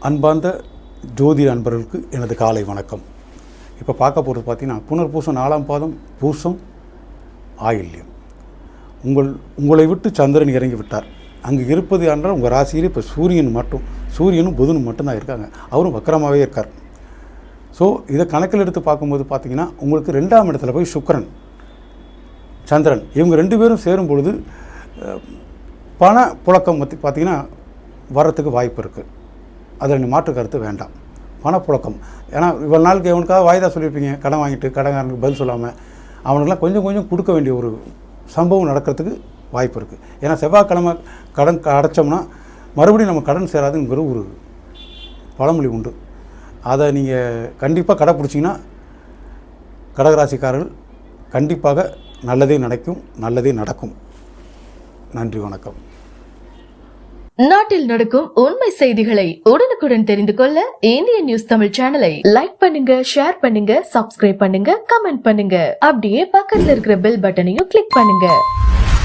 அன்பார்ந்த ஜோதிட அன்பர்களுக்கு எனது காலை வணக்கம். இப்போ பார்க்க போகிறது பார்த்தீங்கன்னா புனர்பூசம் 4ஆம் பாதம் பூசம் ஆயில்யம். உங்களை விட்டு சந்திரன் இறங்கி விட்டார். அங்கே இருப்பது என்றால் உங்கள் ராசியிலே இப்போ சூரியனும் புதனும் மட்டும்தான் இருக்காங்க. அவரும் வக்கரமாகவே இருக்கார். ஸோ இதை கணக்கில் எடுத்து பார்க்கும்போது பார்த்தீங்கன்னா உங்களுக்கு 2ஆம் இடத்துல போய் சுக்கிரன் சந்திரன் இவங்க 2 பேரும் சேரும் பொழுது பண புழக்கம் பற்றி பார்த்திங்கன்னா வர்றதுக்கு வாய்ப்பு இருக்குது. அதில் மாற்று கருத்து வேண்டாம். பணப்புழக்கம், ஏன்னா இவ்வளோ நாளுக்கு எவனுக்காக வாய்தா சொல்லியிருப்பீங்க, கடன் வாங்கிட்டு கடன்காரனுக்கு பதில் சொல்லாமல் அவனுக்கெல்லாம் கொஞ்சம் கொஞ்சம் கொடுக்க வேண்டிய ஒரு சம்பவம் நடக்கிறதுக்கு வாய்ப்பு இருக்குது. ஏன்னா செவ்வாய்க்கிழமை கடன் அடைச்சோம்னா மறுபடியும் நம்ம கடன் சேராதுங்கிற ஒரு பழமொழி உண்டு. அதை நீங்கள் கண்டிப்பாக கடைப்பிடிச்சிங்கன்னா கடகராசிக்காரர்கள் கண்டிப்பாக நல்லதே நடக்கும். நன்றி, வணக்கம். நாட்டில் நடக்கும் உண்மை செய்திகளை உடனுக்குடன் தெரிந்து கொள்ள இந்திய நியூஸ் தமிழ் சேனலை லைக் பண்ணுங்க, ஷேர் பண்ணுங்க, சப்ஸ்கிரைப் பண்ணுங்க, கமெண்ட் பண்ணுங்க. அப்படியே பக்கத்துல இருக்கிற பெல் பட்டனையும் கிளிக் பண்ணுங்க.